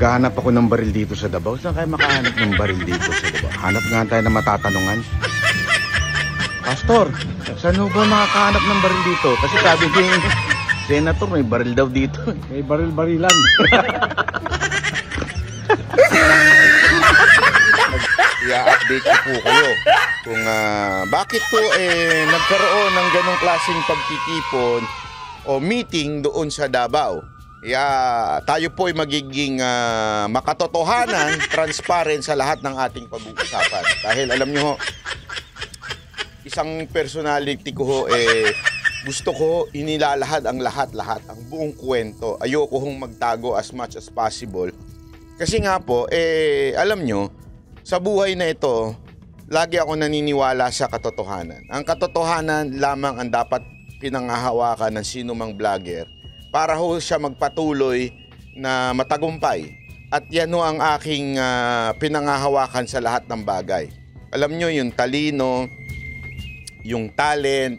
Naghahanap ako ng baril dito sa Davao. Saan kayo makahanap ng baril dito sa Davao? Hanap nga tayo na matatanungan. Pastor, saan ho ba makakahanap ng baril dito? Kasi sabi ni Senator, may baril daw dito. May baril-barilan. I-update ko po kayo kung bakit po nagkaroon ng ganong klaseng pagtitipon o meeting doon sa Davao. Tayo po ay magiging makatotohanan, transparent sa lahat ng ating pag-uusapan. Dahil alam nyo ho, isang personality ko ho, gusto ko inilalahad ang lahat-lahat, ang buong kwento. Ayoko hong magtago as much as possible. Kasi nga po, alam nyo, sa buhay na ito, lagi ako naniniwala sa katotohanan. Ang katotohanan lamang ang dapat pinangahawakan ng sino mang vlogger para ho siya magpatuloy na matagumpay. At yan ho ang aking pinangahawakan sa lahat ng bagay. Alam nyo, yung talino, yung talent,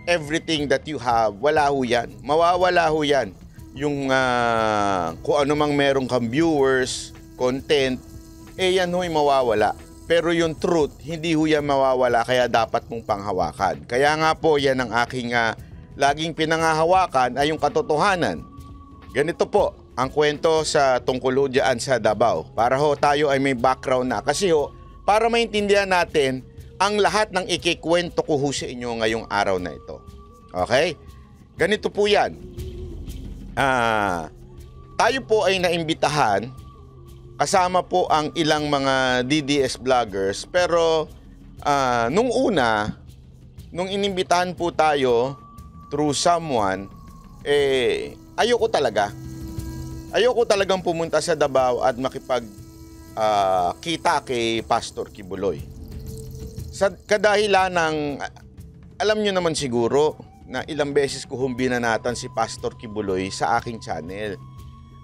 everything that you have, wala ho yan. Mawawala ho yan. Yung kung ano mang meron kang viewers, content, yan ho'y mawawala. Pero yung truth, hindi ho yan mawawala, kaya dapat mong panghawakan. Kaya nga po, yan ang aking laging pinangahawakan ay yung katotohanan. Ganito po, ang kwento sa tungkol ho dyan sa Davao. Para ho tayo ay may background na. Kasi ho, para maintindihan natin ang lahat ng ikikwento ko ho sa inyo ngayong araw na ito. Okay? Ganito po yan. Tayo po ay naimbitahan kasama po ang ilang mga DDS vloggers, pero nung una, nung inimbitahan po tayo through someone, ayoko talaga. Ayoko talagang pumunta sa Davao at makipag kita kay Pastor Kibuloy. Sa kadahilan ng, alam nyo naman siguro, na ilang beses ko binanatan si Pastor Kibuloy sa aking channel.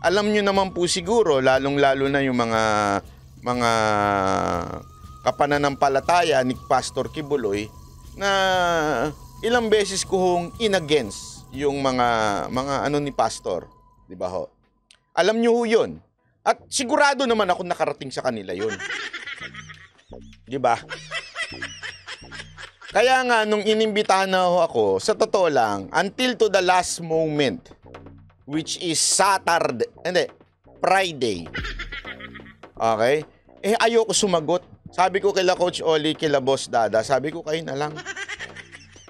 Alam nyo naman po siguro, lalong-lalo na yung mga kapananampalataya ni Pastor Kibuloy, na ilang beses ko hong in-against yung mga ano ni Pastor. Di ba ho? Alam nyo ho yun. At sigurado naman ako nakarating sa kanila yun. Di ba? Kaya nga, nung inimbitahan na ho ako, sa totoo lang, until to the last moment, which is Friday. Okay? Ayoko sumagot. Sabi ko kila Coach Oli, kila Boss Dada, sabi ko kayo na lang.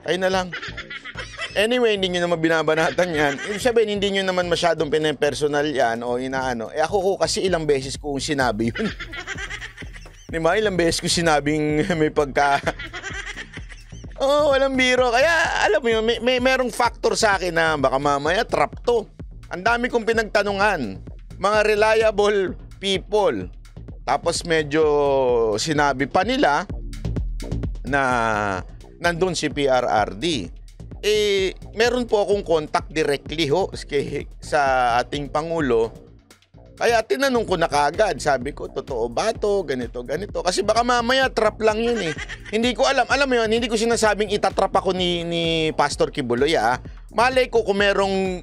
Kayo na lang. Anyway, hindi nyo naman binabanatan yan. Ibig sabihin, hindi nyo naman masyadong pinapersonal yan o inaano. Ako ko kasi ilang beses kong sinabi yun. Di ba? Ilang beses ko sinabing may pagka... walang biro. Kaya, alam mo yun, may merong factor sa akin na baka mamaya trap to. Ang dami kong pinagtanungan. Mga reliable people. Tapos medyo sinabi pa nila na nandun si PRRD. Meron po akong contact directly ho sa ating Pangulo. Kaya tinanong ko na kaagad. Sabi ko, totoo ba to? Ganito, ganito. Kasi baka mamaya trap lang yun eh. Hindi ko alam. Alam mo yun, hindi ko sinasabing itatrap ako ni Pastor Kibuloy. Malay ko kung merong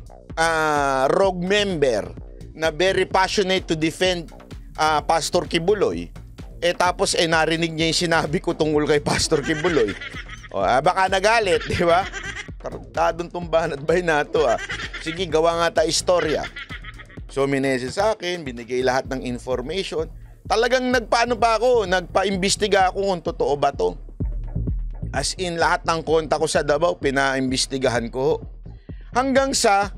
rogue member na very passionate to defend Pastor Kibuloy, tapos narinig niya yung sinabi ko tungkol kay Pastor Kibuloy. Baka nagalit, di ba? Tarantadong tumbahan at bay na to. Sige, gawa nga ta istorya. So, minessage sa akin, binigay lahat ng information. Talagang nagpaano pa ako, nagpa-imbestiga ako kung totoo ba to. As in, lahat ng konta ko sa Davao, pinaimbestigahan ko. Hanggang sa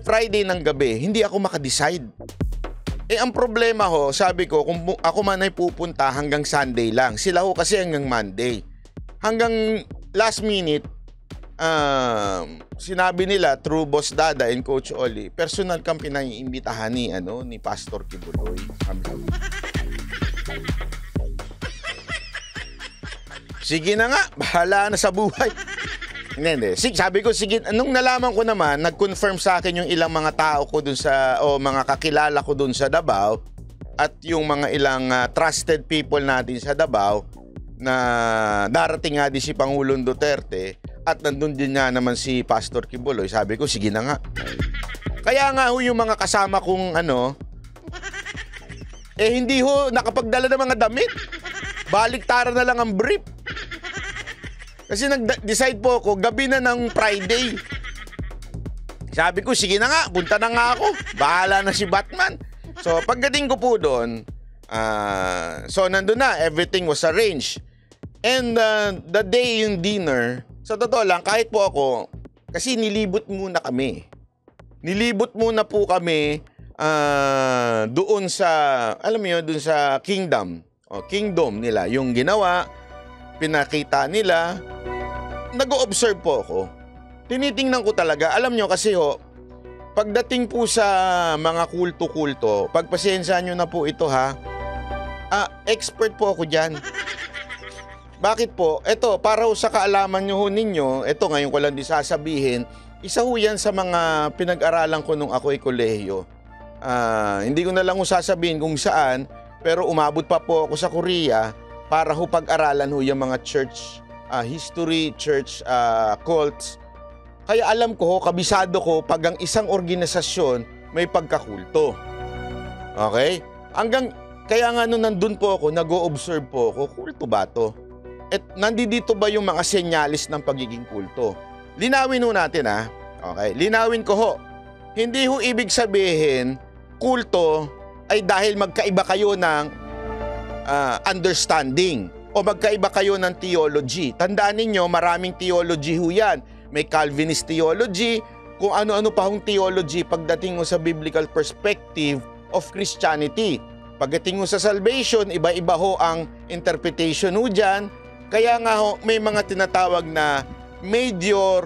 Friday ng gabi, hindi ako makadecide. Ang problema ho, sabi ko, kung ako man ay pupunta hanggang Sunday lang. Sila ho kasi hanggang Monday. Hanggang last minute, sinabi nila through Boss Dada and Coach Oli, personal kang pinaiimbitahan ni Pastor Kibuloy. Sige na nga, bahala na sa buhay. Hindi. Sabi ko, sige, nung nalaman ko naman, nag-confirm sa akin yung ilang mga tao ko dun mga kakilala ko dun sa Davao at yung mga ilang trusted people natin sa Davao na darating nga din si Pangulong Duterte at nandun din nga naman si Pastor Kibuloy. Sabi ko, sige na nga. Kaya nga ho yung mga kasama kong hindi ho nakapagdala ng mga damit. Baliktaran na lang ang brief. Kasi nag-decide po ako, gabi na ng Friday. Sabi ko, sige na nga, punta na nga ako. Bahala na si Batman. So pagdating ko po doon, so nandun na, everything was arranged. And the day yung dinner, sa totoo lang, kahit po ako, kasi nilibot muna kami. Nilibot muna po kami doon sa, alam mo yun, doon sa kingdom nila. Yung ginawa, pinakita nila, nag-o-observe po ako. Tinitingnan ko talaga, alam nyo kasi pagdating po sa mga kulto-kulto, pagpasensya nyo na po ito ha, expert po ako dyan. Bakit po? Ito, para sa kaalaman nyo ninyo, ito ngayon ko lang di sasabihin, isa ho yan sa mga pinag-aralan ko nung ako'y kolehiyo. Hindi ko na lang sasabihin kung saan, pero umabot pa po ako sa Korea para ho pag-aralan ho yung mga church history, church cults. Kaya alam ko, kabisado ko pag ang isang organisasyon may pagkakulto. Okay? Kaya nga nung nandun po ako, nag-o-observe po ako, kulto ba to? At nandito ba yung mga senyalis ng pagiging kulto? Linawin ho natin Okay? Linawin ko ho. Hindi ho ibig sabihin, kulto ay dahil magkaiba kayo ng understanding o magkaiba kayo ng theology. Tandaan ninyo, maraming theology ho yan. May Calvinist theology, kung ano-ano pa hong theology pagdating mo sa biblical perspective of Christianity. Pagdating mo sa salvation, iba-iba ho ang interpretation ho dyan. Kaya nga ho, may mga tinatawag na major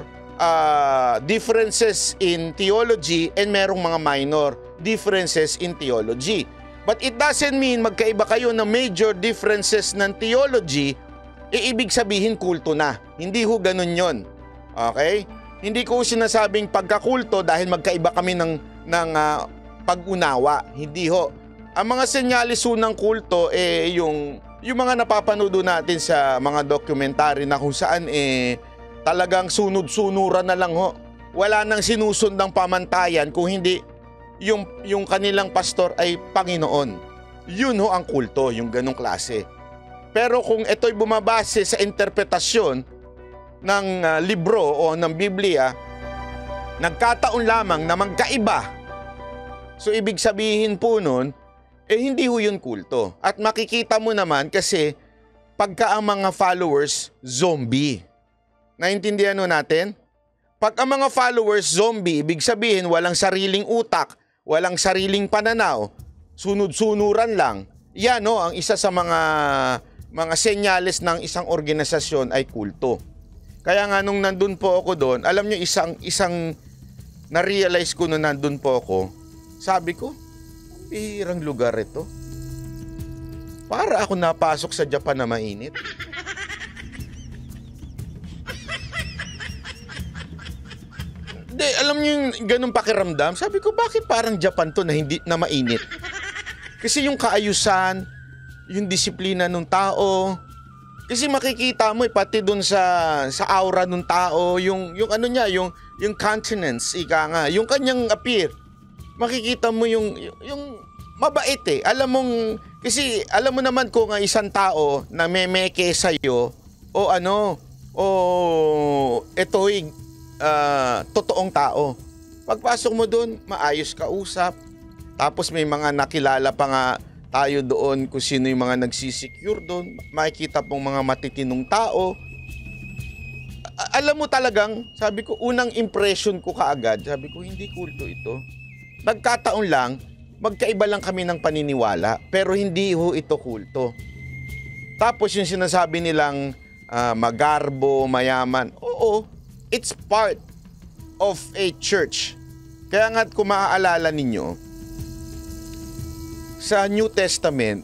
differences in theology and merong mga minor differences in theology. But it doesn't mean magkaiba kayo ng major differences ng theology, ibig sabihin kulto na. Hindi ho ganun yon. Okay? Hindi ko sinasabing pagkakulto dahil magkaiba kami ng pag-unawa. Hindi ho. Ang mga senyalis ho ng kulto, yung mga napapanood natin sa mga documentary na kung saan talagang sunod-sunuran na lang ho. Wala nang sinusundang pamantayan kung hindi yung kanilang pastor ay Panginoon. Yun ho ang kulto, yung ganong klase. Pero kung ito'y bumabase sa interpretasyon ng libro o ng Biblia, nagkataon lamang na magkaiba. So ibig sabihin po nun, hindi ho yun kulto. At makikita mo naman kasi pagka ang mga followers, zombie. Naintindihan ho natin? Pag ang mga followers, zombie, ibig sabihin walang sariling utak, walang sariling pananaw, sunod-sunuran lang. Yan ang isa sa mga senyales ng isang organisasyon ay kulto. Kaya nga nung nandun po ako doon, alam nyo isang na-realize ko nung nandun po ako, sabi ko, pirang lugar ito. Para ako napasok sa Japan na mainit. Alam niyo yung ganung pakiramdam? Sabi ko, bakit parang Japan to na hindi na mainit? Kasi yung kaayusan, yung disiplina ng tao, kasi makikita mo pati dun sa aura ng tao, yung ano niya, yung countenance, ika nga, yung kanyang appear. Makikita mo yung mabait kasi alam mo naman kung isang tao na memeke sa'yo, ito'y totoong tao. Pagpasok mo doon, maayos ka usap. Tapos may mga nakilala pa nga tayo doon kung sino yung mga nagsisecure doon. Makikita pong mga matitinong tao. Alam mo talagang, sabi ko, unang impression ko kaagad, sabi ko, hindi kulto ito. Nagkataon lang, magkaiba lang kami ng paniniwala, pero hindi ho ito kulto. Tapos yung sinasabi nilang magarbo, mayaman, oo, it's part of a church. Kaya nga kung maaalala ninyo, sa New Testament,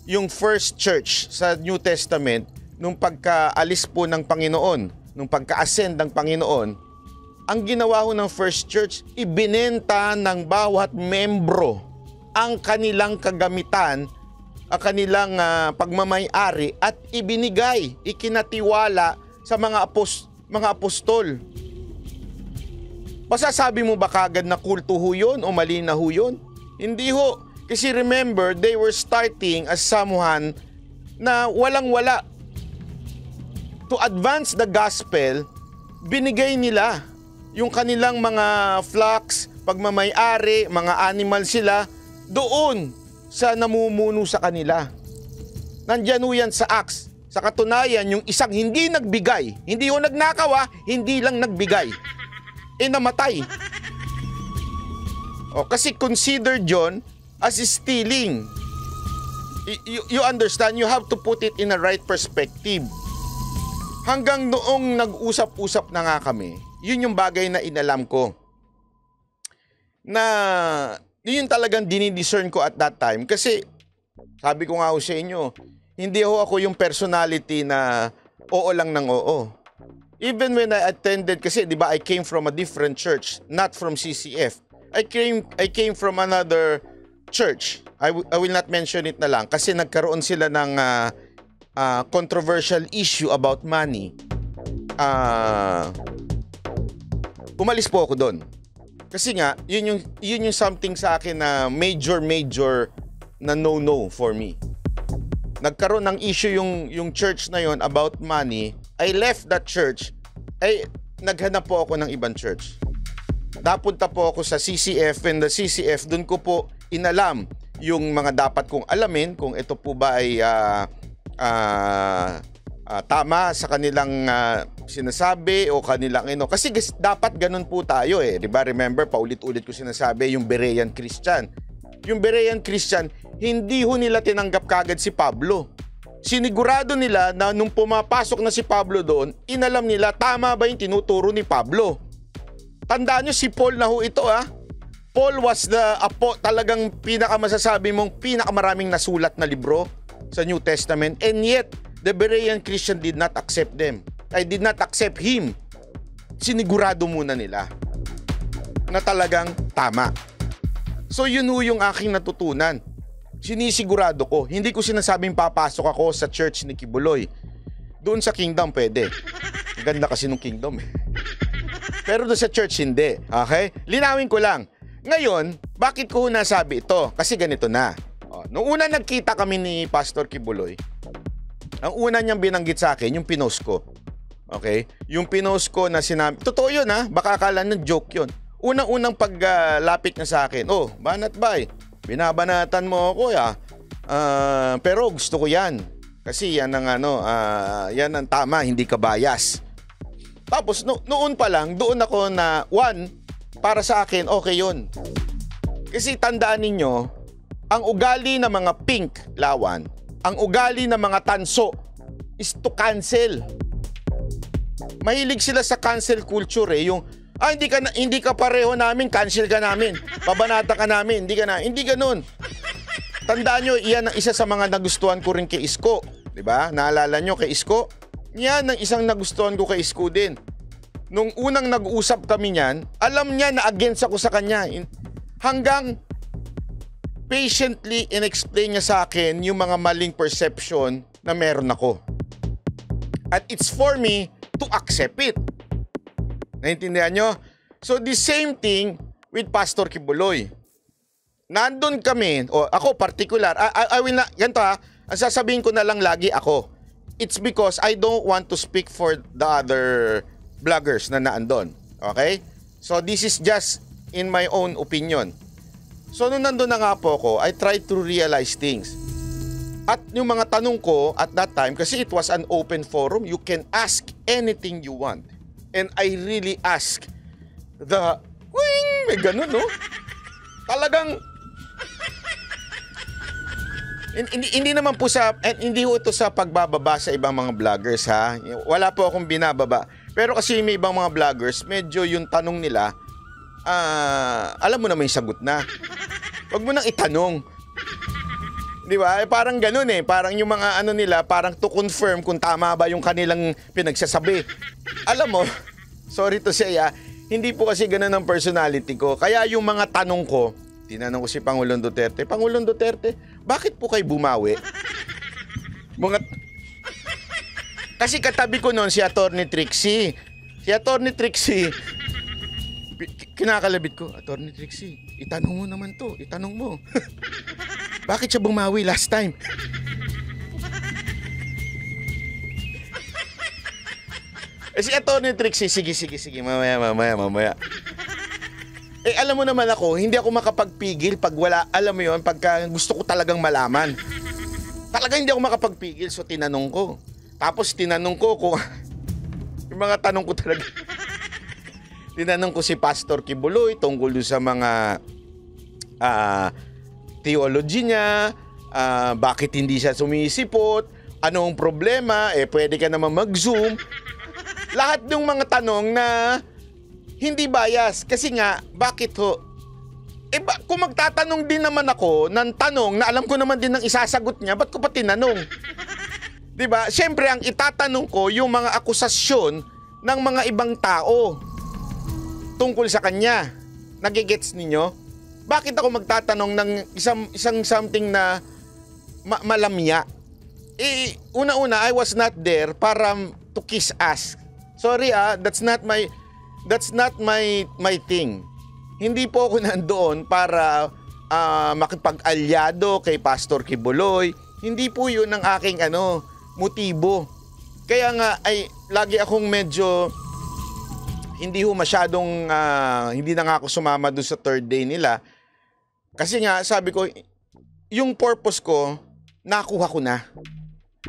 yung first church sa New Testament, nung pagkaalis po ng Panginoon, nung pagka-ascend ng Panginoon, ang ginawa ho ng first church, ibinenta ng bawat membro ang kanilang kagamitan, ang kanilang pagmamay-ari at ibinigay, ikinatiwala sa mga apostol. Masasabi mo ba kagad na kulto ho yun o mali na ho yun? Hindi ho. Kasi remember, they were starting as someone na walang-wala. To advance the gospel, binigay nila yung kanilang mga flocks, pagmamay-ari, mga animal sila, doon sa namumuno sa kanila. Nandyan ho yan sa Acts. Sa katunayan, yung isang hindi nagbigay, hindi ho nagnakaw, hindi lang nagbigay, namatay. Kasi considered John as stealing. You understand? You have to put it in a right perspective. Hanggang noong nag-usap-usap na nga kami, yun yung bagay na inalam ko. Na yun talagang dinidiscern ko at that time. Kasi sabi ko nga ho sa inyo, hindi ako yung personality na oo lang ng oo. Even when I attended, kasi di ba I came from a different church, not from CCF. I came from another church. I will not mention it na lang kasi nagkaroon sila ng controversial issue about money. Umalis po ako doon. Kasi nga, yun yung something sa akin na major na no for me. Nagkaroon ng issue yung church na yon about money. I left that church. Naghanap po ako ng ibang church. Napunta po ako sa CCF, and the CCF, dun ko po inalam yung mga dapat kong alamin kung ito po ba ay tama sa kanilang sinasabi o kanilang Kasi dapat ganun po tayo di ba? Remember, paulit-ulit ko sinasabi yung Berean Christian. Yung Berean Christian, hindi ho nila tinanggap kagad si Pablo. Sinigurado nila na nung pumapasok na si Pablo doon, inalam nila tama ba yung tinuturo ni Pablo. Tandaan nyo, si Paul na ho ito Paul was talagang pinakamasasabi mong pinakamaraming nasulat na libro sa New Testament, and yet the Berean Christian did not accept them. I did not accept him. Sinigurado muna nila na talagang tama. So yun ho yung aking natutunan. Sinisigurado ko. Hindi ko sinasabing papasok ako sa church ni Kibuloy. Doon sa kingdom pwede. Ganda kasi nung kingdom Pero doon sa church hindi. Okay? Linawin ko lang. Ngayon, bakit ko nasabi ito? Kasi ganito na. Noong una nagkita kami ni Pastor Kibuloy, ang una niyang binanggit sa akin, yung pinost ko. Okay? Yung pinost ko na sinabi, totoo yun baka akala ng joke yun. Unang-unang paglapit niya sa akin, banat bay, binabanatan mo ako pero gusto ko yan. Kasi yan ang yan ang tama, hindi ka bias. Tapos noon pa lang, doon ako na para sa akin, okay yun. Kasi tandaan ninyo, ang ugali ng mga pink, lawan, ang ugali ng mga tanso is to cancel. Mahilig sila sa cancel culture yung hindi ka pareho namin, cancel ka namin. Pabanata ka namin, hindi ganun. Tandaan nyo, iyan ang isa sa mga nagustuhan ko rin kay Isko. Diba? Naalala nyo kay Isko? Yan ang isang nagustuhan ko kay Isko din. Nung unang nag-usap kami niyan, alam niya na against ako sa kanya. Hanggang patiently in-explain niya sa akin yung mga maling perception na meron ako. At it's for me to accept it. Naintindihan nyo? So the same thing with Pastor Kibuloy. Nandun kami, ako particular, I will not, ganito ang sasabihin ko na lang lagi ako. It's because I don't want to speak for the other vloggers na naandun. Okay? So this is just in my own opinion. So nung nandun na nga po ako, I tried to realize things. At yung mga tanong ko at that time, kasi it was an open forum, you can ask anything you want. And I really ask may ganun, Talagang, hindi naman po hindi ho ito sa pagbababa sa ibang mga vloggers, Wala po akong binababa. Pero kasi may ibang mga vloggers, medyo yung tanong nila, alam mo naman yung sagot na. Wag mo nang itanong. Di ba? Parang ganun Parang yung mga nila, parang to confirm kung tama ba yung kanilang pinagsasabi. Alam mo, sorry to say hindi po kasi ganun ang personality ko. Kaya yung mga tanong ko, tinanong ko si Pangulong Duterte, Pangulong Duterte, bakit po kayo bumawi? Kasi katabi ko noon si Attorney Trixie. Si Attorney Trixie, Kinakalabit ko, Attorney Trixie, itanong mo naman to, itanong mo. Bakit siya bumawi last time? Si Attorney Trixie, sige, mamaya. Alam mo naman ako, hindi ako makapagpigil pag wala, alam mo yon, pagka gusto ko talagang malaman. Talagang hindi ako makapagpigil, so tinanong ko. Tapos tinanong ko kung, yung mga tanong ko talaga. Tinanong ko si Pastor Kibuloy tungkol sa mga theology niya, bakit hindi siya sumisipot, anong problema, pwede ka naman mag-zoom. Lahat ng mga tanong na hindi bias. Kasi nga, bakit ho? Kung magtatanong din naman ako ng tanong na alam ko naman din ang isasagot niya, ba't ko pa tinanong? Diba? Siyempre, ang itatanong ko yung mga akusasyon ng mga ibang tao tungkol sa kanya. Nagigets ninyo? Bakit ako magtatanong ng isang something na malamya? Una-una, I was not there para to kiss ass. Sorry that's not my thing. Hindi po ako nandoon para makipag-alyado kay Pastor Kibuloy. Hindi po 'yun ang aking motibo. Kaya nga ay lagi akong medyo hindi masyadong hindi na nga ako sumama doon sa third day nila. Kasi nga sabi ko yung purpose ko nakuha ko na.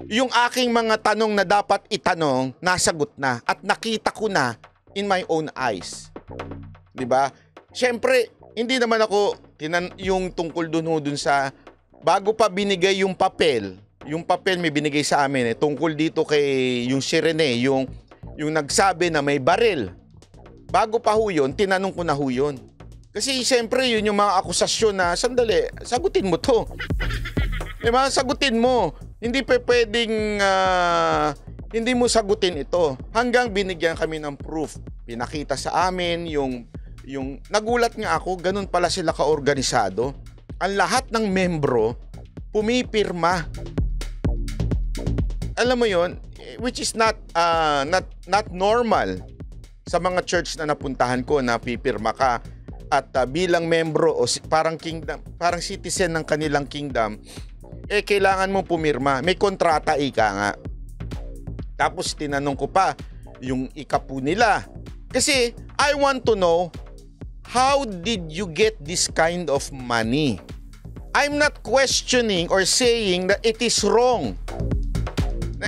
Yung aking mga tanong na dapat itanong, nasagot na at nakita ko na in my own eyes. 'Di ba? Siyempre, hindi naman ako yung tungkol dun sa bago pa binigay yung papel may binigay sa amin tungkol dito kay yung si Rene, yung nagsabi na may baril. Bago pa ho yun, tinanong ko na ho yun. Kasi siyempre yun yung mga akusasyon na sandali, sagutin mo to. Diba? Sagutin mo. Hindi pwedeng hindi mo sagutin ito. Hanggang binigyan kami ng proof. Pinakita sa amin yung nagulat nga ako, ganun pala sila kaorganisado. Ang lahat ng membro pumipirma. Alam mo yon, which is not normal sa mga church na napuntahan ko na pipirma ka at bilang membro o parang kingdom, parang citizen ng kanilang kingdom, kailangan mo pumirma. May kontrata nga. Tapos tinanong ko pa yung ikapu nila. Kasi I want to know, how did you get this kind of money? I'm not questioning or saying that it is wrong.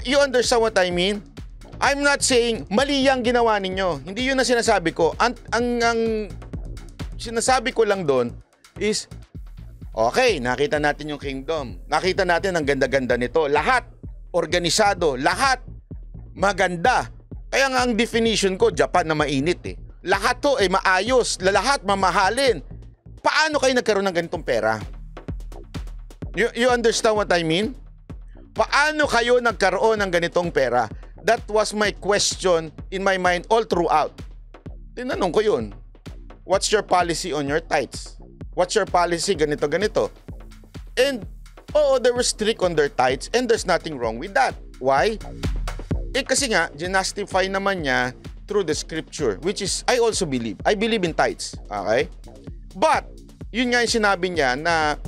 You understand what I mean? I'm not saying mali yung ginawa ninyo. Hindi yun ang sinasabi ko. Ang sinasabi ko lang doon is, okay, nakita natin yung kingdom. Nakita natin ang ganda-ganda nito. Lahat organisado, lahat maganda. Kaya nga ang definition ko, Japan na mainit Lahat to ay maayos, lahat mamahalin. Paano kayo nagkaroon ng ganitong pera? You understand what I mean? Paano kayo nagkaroon ng ganitong pera? That was my question in my mind all throughout. Tinanong ko yun. What's your policy on your tithes? What's your policy ganito? And, they were strict on their tithes and there's nothing wrong with that. Why? Kasi nga, ginastify naman niya through the scripture, which is, I also believe. I believe in tithes. Okay? But, yun nga yung sinabi niya na,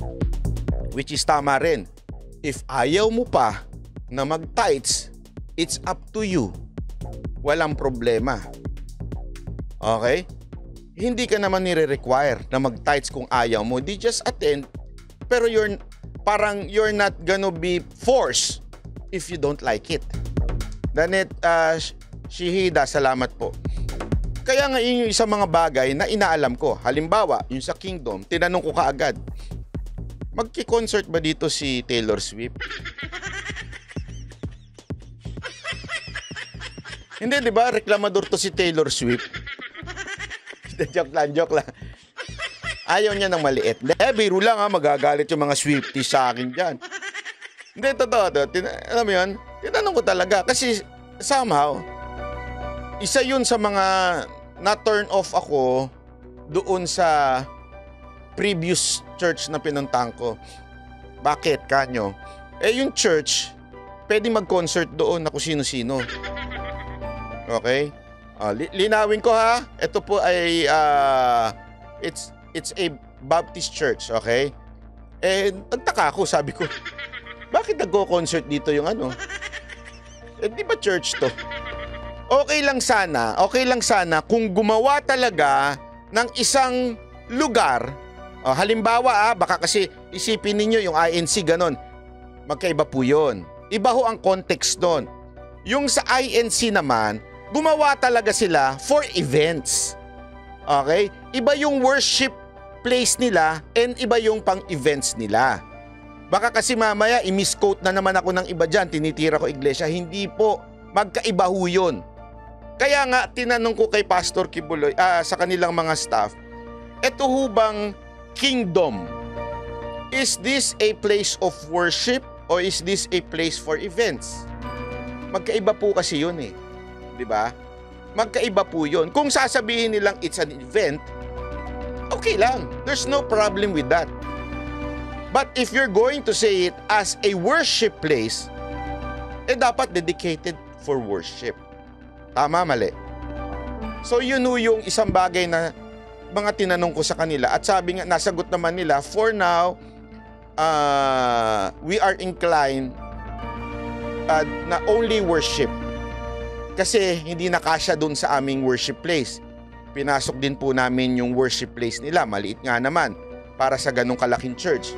which is tama rin. If ayaw mo pa na mag-tithes, it's up to you. Walang problema. Okay? Hindi ka naman nire-require na mag-tithes kung ayaw mo. Di just attend. Pero you're not gonna be forced if you don't like it. Danet, Shihida, salamat po. Kaya nga yun yung isang mga bagay na inaalam ko. Halimbawa, yung sa Kingdom, tinanong ko kaagad, magki-concert ba dito si Taylor Swift? Hindi, di ba? Reklamador to si Taylor Swift. Joke lang. Ayaw niya ng maliit. Hindi, biro lang magagalit yung mga Swifties sa akin dyan. Hindi, totoo. Alam mo yun? Tinanong ko talaga. Kasi somehow, isa yun sa mga na-turn off ako doon sa previous church na pinuntahan ko. Bakit, kanyo? Yung church, pwede mag-concert doon na kung sino-sino. Okay? Linawin ko ha. Ito po ay it's a Baptist church, okay? Nagtaka ako, sabi ko, bakit nagko-concert dito yung ano? Di ba church to? Okay lang sana kung gumawa talaga ng isang lugar. Halimbawa, baka kasi isipin ninyo yung INC ganon. Magkaiba po yun. Iba ho ang context doon. Yung sa INC naman, gumawa talaga sila for events. Okay? Iba yung worship place nila and iba yung pang-events nila. Baka kasi mamaya i-misquote na naman ako ng iba dyan, tinitira ko iglesia. Hindi po. Magkaiba ho yun. Kaya nga, tinanong ko kay Pastor Kibuloy, sa kanilang mga staff, eto ho bang kingdom? Is this a place of worship or is this a place for events? Magkaiba po kasi yun eh. Di ba? Magkaiba po yun. Kung sasabihin nilang it's an event, okay lang. There's no problem with that. But if you're going to say it as a worship place, dapat dedicated for worship. Tama, mali? So yun yung isang bagay na mga tinanong ko sa kanila. At sabi nga, nasagot naman nila, for now, we are inclined na only worship. Kasi hindi nakasya dun sa aming worship place. Pinasok din po namin yung worship place nila. Maliit nga naman para sa ganong kalaking church.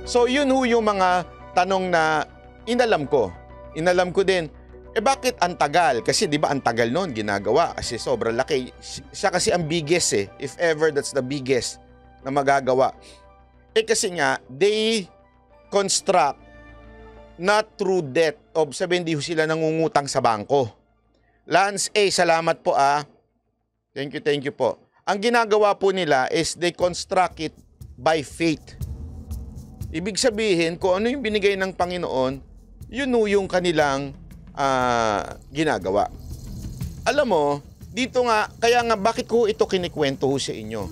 So yun yung mga tanong na inalam ko. Inalam ko din, bakit ang tagal? Kasi di ba ang tagal noon ginagawa kasi sobrang laki. Siya kasi ang biggest if ever that's the biggest na magagawa. Kasi nga, they construct not through debt. Sabihin, di sila nangungutang sa bangko. Lance A, salamat po Thank you po. Ang ginagawa po nila is they construct it by faith. Ibig sabihin, kung ano yung binigay ng Panginoon, yun yung kanilang ginagawa. Alam mo, dito nga, kaya nga bakit ko ito kinikwento sa inyo?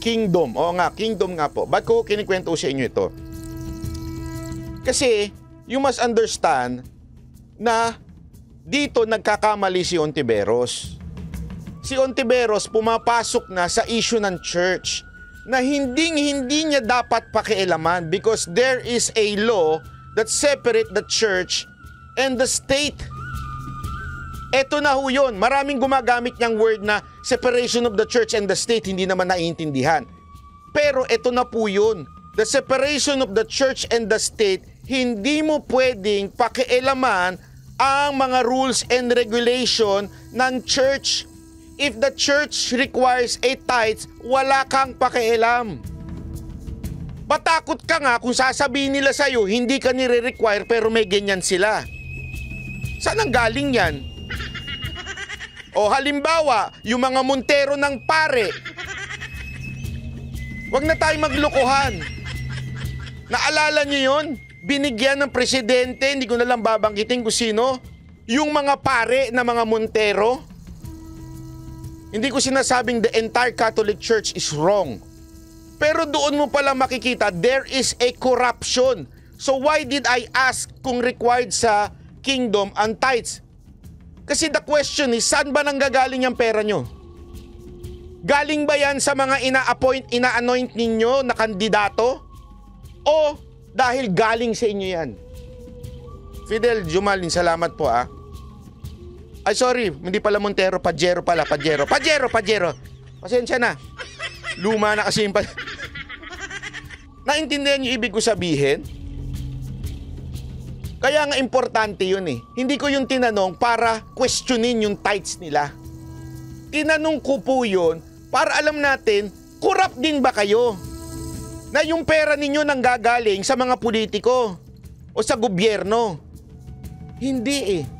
Kingdom. Oo nga, kingdom nga po. Bakit ko kinikwento sa inyo ito? Kasi, you must understand na dito nagkakamali si Ontiveros. Si Ontiveros pumapasok na sa issue ng church na hindi niya dapat pakialaman because there is a law that separate the church and the state. Eto na ho yun. Maraming gumagamit niyang word na separation of the church and the state, hindi naman naiintindihan. Pero eto na po yun. The separation of the church and the state, hindi mo pwedeng pakialaman ang mga rules and regulation ng church. If the church requires a tithes, wala kang pakialam. Matakot ka nga kung sasabihin nila sa'yo, hindi ka nire-require pero may ganyan sila. Saan ang galing yan? O halimbawa, yung mga Montero ng pare. Huwag na tayo maglokohan. Naalala niyo yun? Binigyan ng presidente, hindi ko na lang babanggitin kung sino, yung mga pare na mga Montero. Hindi ko sinasabing the entire Catholic Church is wrong. Pero doon mo pala makikita, there is a corruption. So why did I ask kung required sa kingdom ang tithes? Kasi the question is, saan ba nanggagaling yung pera nyo? Galing ba yan sa mga ina-anoint ninyo na kandidato? O dahil galing sa inyo yan? Fidel Jumalin, salamat po Ay sorry, hindi pala Montero, Pajero pala, Pajero. Pasensya na. Luma na kasi yung Naintindihan niyo ibig ko sabihin? Kaya nga importante yun Hindi ko yung tinanong para questionin yung tithes nila. Tinanong ko po yun para alam natin, corrupt din ba kayo? Na yung pera ninyo nanggagaling sa mga politiko o sa gobyerno? Hindi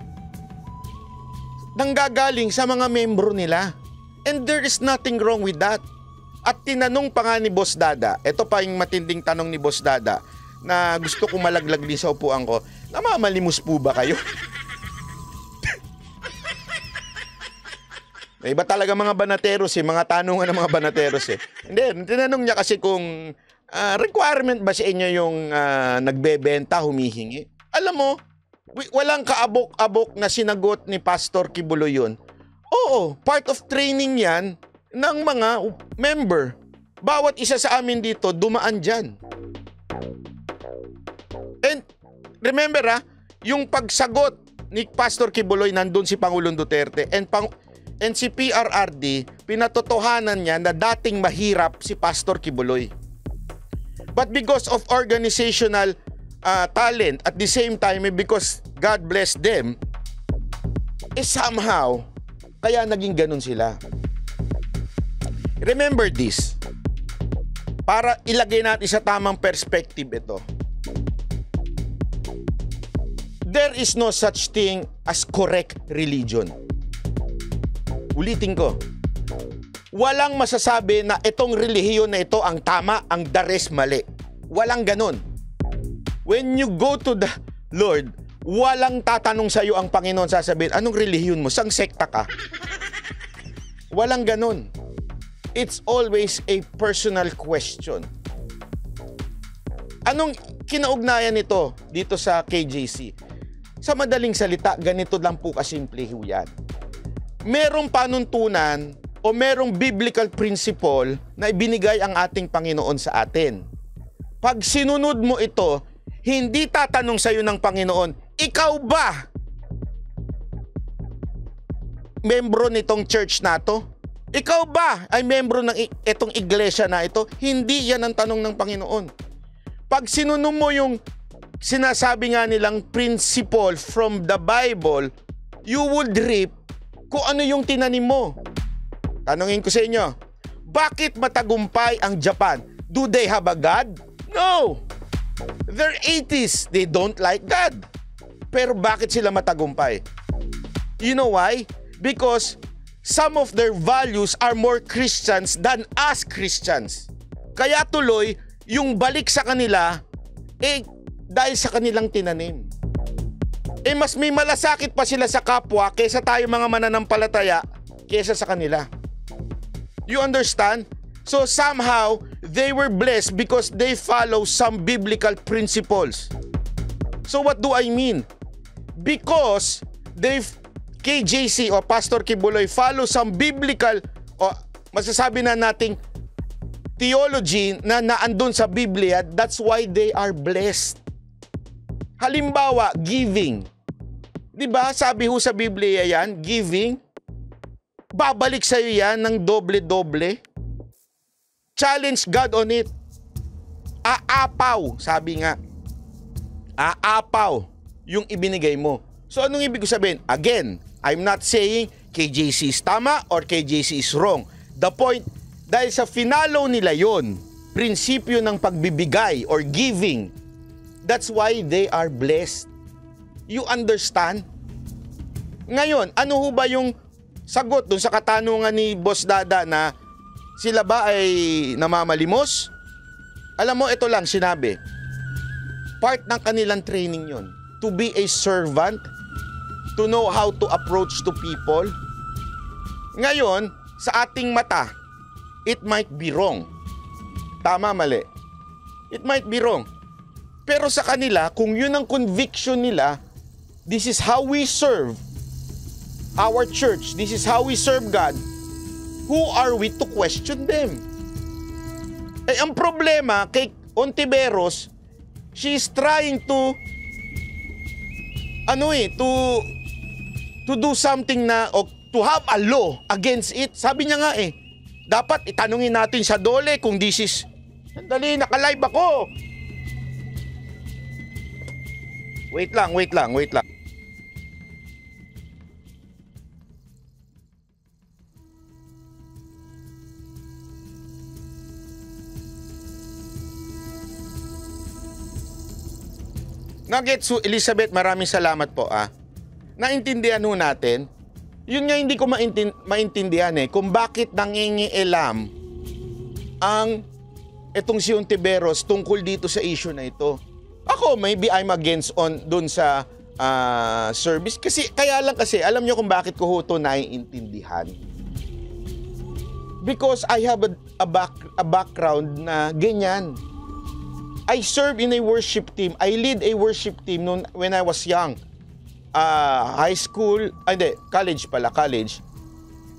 nanggagaling sa mga membro nila. And there is nothing wrong with that. At tinanong pa nga ni Boss Dada, ito pa yung matinding tanong ni Boss Dada, na gusto kong malaglag din sa upuan ko, namamalimos po ba kayo? May iba talaga mga banateros mga tanungan ng mga banateros Hindi, tinanong niya kasi kung requirement ba sa inyo yung nagbebenta, humihingi. Alam mo, Walang kaabok-abok na sinagot ni Pastor Kibuloy yun. Oo, part of training yan ng mga member. Bawat isa sa amin dito dumaan dyan. And remember yung pagsagot ni Pastor Kibuloy, nandun si Pangulong Duterte and si PRRD, pinatotohanan niya na dating mahirap si Pastor Kibuloy. But because of organizational talent, at the same time, because God bless them, somehow, kaya naging ganun sila. Remember this, para ilagay natin sa tamang perspective ito. There is no such thing as correct religion. Ulitin ko, walang masasabi na itong relihiyon na ito ang tama, ang the rest mali. Walang ganun. When you go to the Lord, walang tatanong sa iyo ang Panginoon, sasabihin, anong relihiyon mo? Sang sekta ka? Walang ganun. It's always a personal question. Anong kinaugnayan nito dito sa KJC? Sa madaling salita, ganito lang po kasimple yan. Merong panuntunan o merong biblical principle na ibinigay ang ating Panginoon sa atin. Pag sinunod mo ito, hindi tatanong sa iyo ng Panginoon, ikaw ba membro nitong church na to? Ikaw ba ay membro ng itong iglesia na ito? Hindi yan ang tanong ng Panginoon. Pag sinunod mo yung sinasabi nga nilang principle from the Bible, you would reap kung ano yung tinanim mo. Tanungin ko sa inyo, bakit matagumpay ang Japan? Do they have a God? No! They're atheists. They don't like God. Pero bakit sila matagumpay? You know why? Because some of their values are more Christians than us Christians. Kaya tuloy, yung balik sa kanila, dahil sa kanilang tinanim. Mas may malasakit pa sila sa kapwa kaysa tayo mga mananampalataya kaysa sa kanila. You understand? So somehow, they were blessed because they follow some biblical principles. So what do I mean? Because KJC o Pastor Kibuloy follow some biblical o masasabi na nating theology na naandun sa Biblia, that's why they are blessed. Halimbawa, giving. 'Di ba? Sabi ho sa Biblia yan, giving. Babalik sa iyo yan ng doble-doble. Challenge God on it. Aapaw, sabi nga. Aapaw yung ibinigay mo. So anong ibig sabihin? Again, I'm not saying KJC is tama or KJC is wrong. The point, dahil sa finalo nila yon, prinsipyo ng pagbibigay or giving, that's why they are blessed. You understand? Ngayon, ano ho ba yung sagot dun sa katanungan ni Boss Dada na sila ba ay namamalimos? Alam mo, ito lang sinabi. Part ng kanilang training yon. To be a servant, to know how to approach to people. Ngayon, sa ating mata, it might be wrong. Tama, mali. It might be wrong. Pero sa kanila, kung yun ang conviction nila, this is how we serve our church, this is how we serve God, who are we to question them? Ang problema kay Ontiveros, she is trying to do something na, o to have a law against it. Sabi niya nga dapat itanungin natin sa Dole kung this is, sandali, naka-live ako. Wait lang. Nuggets, Elizabeth, maraming salamat po Naintindihan ho natin. Yun nga hindi ko maintindihan kung bakit nangingialam ang itong si Ontiveros tungkol dito sa issue na ito. Ako, maybe I'm against dun sa service. Kaya lang alam nyo kung bakit ko ito naiintindihan. Because I have a background na ganyan. I serve in a worship team. I lead a worship team when I was young. high school, college pala, college.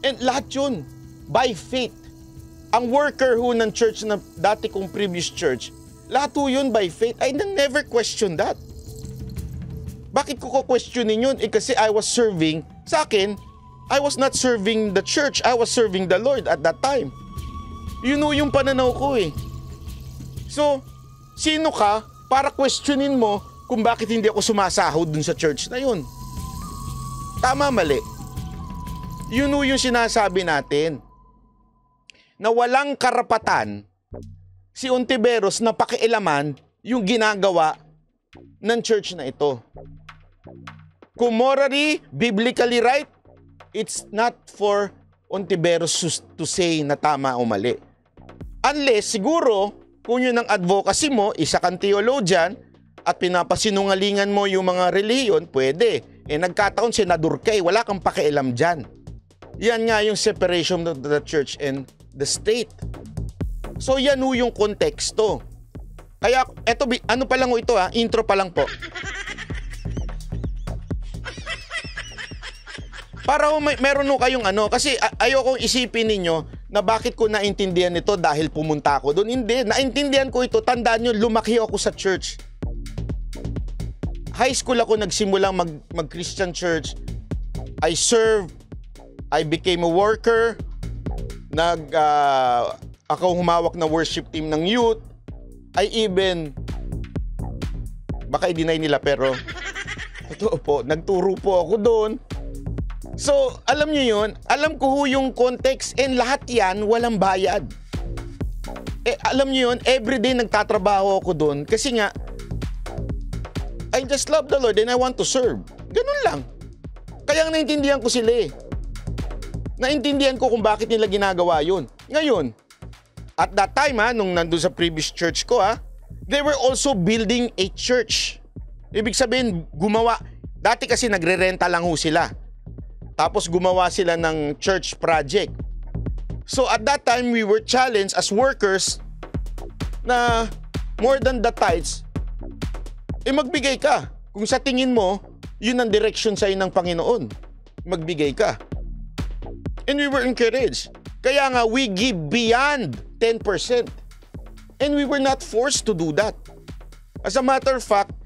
And lahat yun, by faith. Ang worker ho ng church na dati kong previous church, lahat ho yun by faith. I never question that. Bakit ko questionin yun? Kasi I was serving, sa akin, I was not serving the church, I was serving the Lord at that time. Yun ho yung pananaw ko eh. So, sino ka para questionin mo kung bakit hindi ako sumasahod dun sa church na yun? Tama, mali. Yun ho yung sinasabi natin. Na walang karapatan si Ontiveros na pakialaman yung ginagawa ng church na ito. Kung morally, biblically right, it's not for Ontiveros to say na tama o mali. Unless, siguro, kung yun ang advocacy mo, isa kang theologian, at pinapasinungalingan mo yung mga reliyon, pwede. Nagkataon senador ka, wala kang pakialam dyan. Yan nga yung separation of the church and the state. So yan ho yung konteksto. Kaya eto, ano pa lang ho ito intro pa lang po. Para ho meron ho kayong kasi ayokong isipin ninyo na bakit ko naintindihan ito dahil pumunta ako doon. Hindi, naintindihan ko ito. Tandaan nyo, lumaki ako sa church. High school ako nagsimulang mag-Christian church. I served, I became a worker, ako humawak na worship team ng youth. I even, baka i-deny nila pero, totoo po, nagturo po ako doon. So, alam nyo yun, alam ko ho yung context and lahat yan walang bayad. Alam nyo yun, everyday nagtatrabaho ako doon kasi nga, I just love the Lord and I want to serve. Ganun lang. Kaya naintindihan ko sila eh. Naintindihan ko kung bakit nila ginagawa yun. Ngayon, at that time nung nandun sa previous church ko they were also building a church. Ibig sabihin, gumawa. Dati kasi nagre-renta lang ho sila. Tapos gumawa sila ng church project. So at that time, we were challenged as workers na more than the tithes, magbigay ka. Kung sa tingin mo, yun ang direction sa'yo ng Panginoon. Magbigay ka. And we were encouraged. Kaya nga, we give beyond 10%. And we were not forced to do that. As a matter of fact,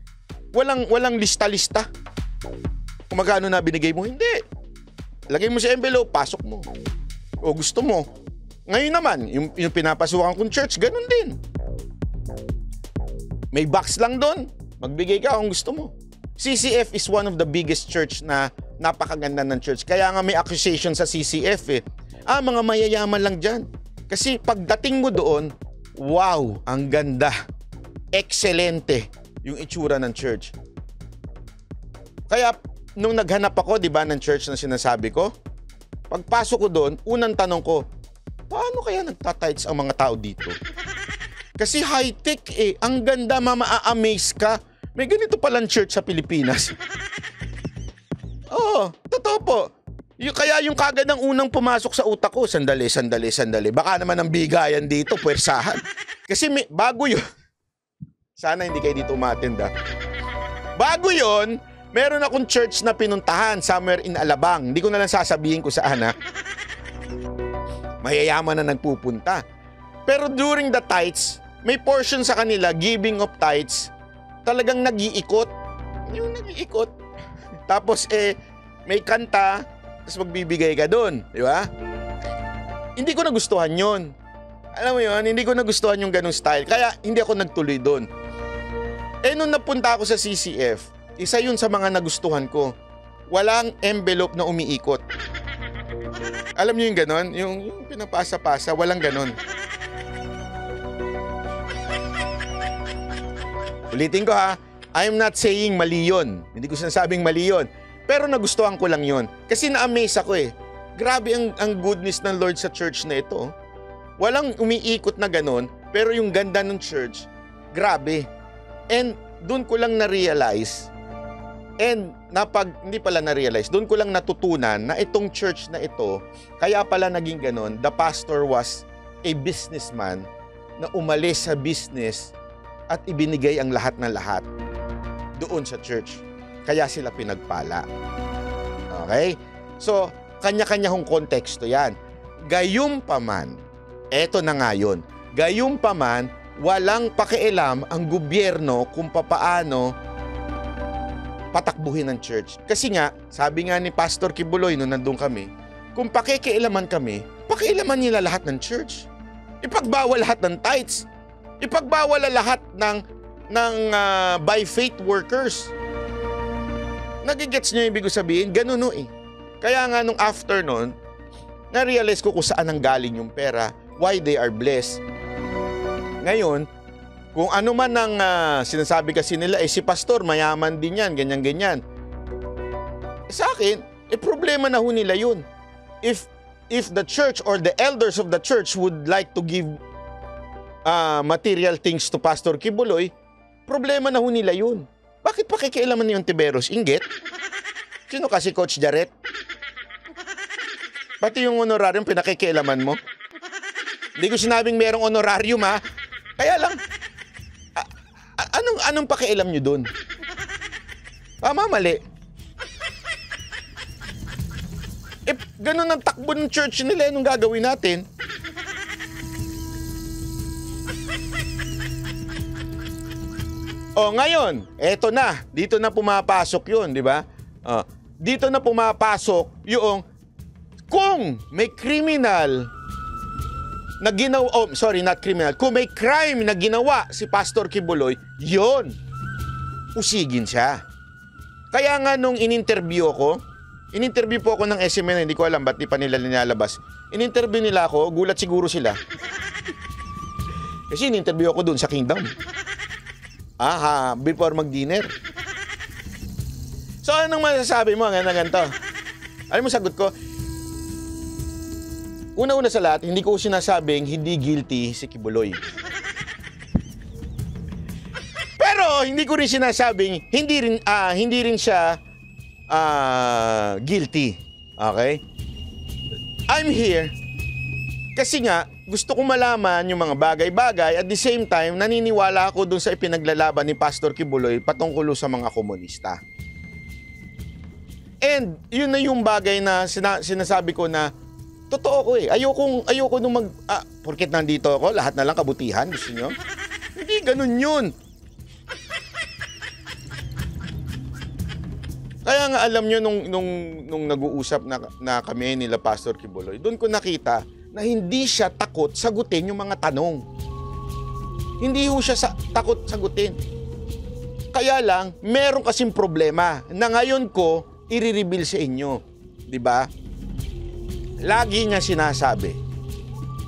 walang lista-lista. Kung magkano na binigay mo, hindi. Lagay mo sa envelope, pasok mo. O gusto mo. Ngayon naman, yung pinapasukan kong church, ganun din. May box lang doon. Magbigay ka kung gusto mo. CCF is one of the biggest church na napakaganda ng church. Kaya nga may accusation sa CCF mga mayayaman lang dyan. Kasi pagdating mo doon, wow, ang ganda. Excelente yung itsura ng church. Kaya nung naghanap ako, di ba, ng church na sinasabi ko, pagpasok ko doon, unang tanong ko, paano kaya nagtatides ang mga tao dito? Kasi high-tech ang ganda, ma-amaze ka. May ganito palang church sa Pilipinas. Oo, totoo po. Kaya yung kagad ang unang pumasok sa utak ko, sandali. Baka naman ang bigayan dito, puwersahan. Kasi bago yun, sana hindi kayo dito umattend Bago yun, meron akong church na pinuntahan somewhere in Alabang. Hindi ko na lang sasabihin ko saan Mayayaman na nagpupunta. Pero during the tithes, may portion sa kanila, giving of tithes, talagang nag-iikot. Yung nag-iikot. Tapos may kanta, tapos magbibigay ka doon. Di ba? Hindi ko nagustuhan yun. Alam mo yun, hindi ko nagustuhan yung ganong style. Kaya hindi ako nagtuloy doon. Nung napunta ako sa CCF, isa yun sa mga nagustuhan ko. Walang envelope na umiikot. Alam niyo yung ganon? Yung pinapasa-pasa, walang ganon. Ulitin ko I'm not saying mali yun. Hindi ko sinasabing mali yun. Pero nagustuhan ko lang yun. Kasi na-amaze ako Grabe ang goodness ng Lord sa church na ito. Walang umiikot na ganon, pero yung ganda ng church, grabe. And doon ko lang na-realize, hindi pala na-realize, doon ko lang natutunan na itong church na ito, kaya pala naging ganon, the pastor was a businessman na umalis sa business at ibinigay ang lahat ng lahat doon sa church. kaya sila pinagpala. Okay? So, kanya-kanya hong konteksto yan. Gayunpaman, eto na nga yun. Gayunpaman, walang pakialam ang gobyerno kung papaano patakbuhin ng church. Kasi nga, sabi nga ni Pastor Kibuloy nung nandun kami, kung pakikialaman kami, pakialaman nila lahat ng church. Ipagbawal lahat ng tithes. Ipagbawal lahat ng by faith workers. Nagigets nyo yung ibig sabihin? Ganun eh. Kaya nga nung after nun, na-realize ko kung saan ang galing yung pera, why they are blessed. Ngayon, kung ano man ang sinasabi kasi nila, si pastor, mayaman din yan, ganyan-ganyan. Sa akin, problema na ho nila yun. If the church or the elders of the church would like to give material things to Pastor Kibuloy, problema na ho nila yun. Bakit pakikialaman niyo yung Tiberos? Inggit? Sino kasi Coach Jaret? Pati yung honorarium pinakikialaman mo? Hindi ko sinabing merong honorarium ha. Kaya lang, anong pakialam nyo dun? Tama, mali. Ganun ang takbo ng church nila, anong gagawin natin? Ngayon, eto na. Dito na pumapasok yun, di ba? Dito na pumapasok yung kung may criminal na ginawa, kung may crime na ginawa si Pastor Kibuloy, yun, usigin siya. Kaya nga nung in-interview po ako ng SMN, hindi ko alam ba't di pa nila nilalabas. In-interview nila ako, gulat siguro sila. Kasi in-interview ako dun sa Kingdom. Before mag-dinner. So, anong masasabi mo? Ganito. Alam mo, sagot ko, una-una sa lahat, hindi ko sinasabing hindi guilty si Kibuloy. Pero, hindi ko rin sinasabing hindi rin siya guilty. Okay? I'm here kasi nga, gusto ko malaman yung mga bagay-bagay at the same time, naniniwala ako dun sa ipinaglalaban ni Pastor Kibuloy patungkol sa mga komunista. And yun na yung bagay na sinasabi ko na totoo ko eh. Ayoko nung porket nandito ako, lahat na lang kabutihan, gusto nyo? Hindi ganun yun. Kaya nga alam nyo nung nag-uusap na kami nila Pastor Kibuloy, doon ko nakita na hindi siya takot sagutin yung mga tanong. Hindi ho siya takot sagutin. Kaya lang, meron kasing problema na ngayon ko i-reveal sa inyo. Diba? Lagi niya sinasabi.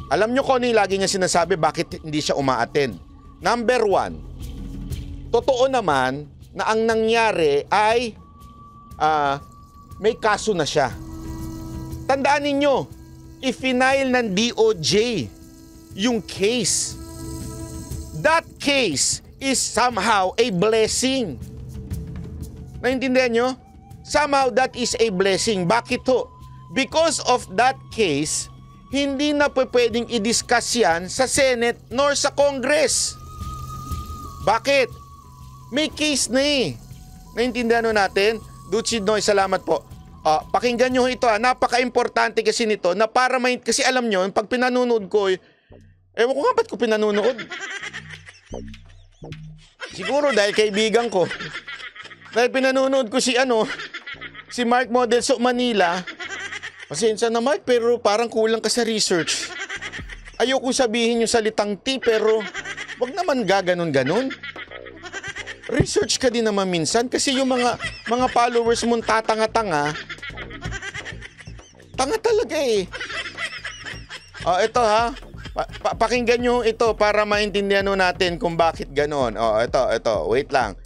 Alam nyo kung ano yung lagi niya sinasabi, bakit hindi siya uma-attend? Number 1, totoo naman na ang nangyari ay may kaso na siya. Tandaan ninyo, i-file ng DOJ yung case. That case is somehow a blessing. Naintindihan nyo? Somehow that is a blessing. Bakit ho? Because of that case, hindi na pwedeng i-discuss yan sa Senate nor sa Congress. Bakit? May case na eh. Naintindihan natin? Duchi Noy, salamat po. Pakinggan nyo ito. Napaka-importante kasi nito na para kasi alam nyo, pag pinanunood ko, ewan ko nga ba't ko pinanunood? Siguro dahil kaibigan ko. Dahil pinanunood ko si Mark Modelso Manila. Pasensya na Mark, pero parang kulang ka sa research. Ayoko sabihin yung salitang T, pero wag naman gaganon-ganon. Research ka din naman minsan kasi yung mga followers mo tatanga-tanga. Tanga talaga eh. Ito ha. Pakinggan nyo ito para maintindihan natin kung bakit ganon. Ito. Wait lang.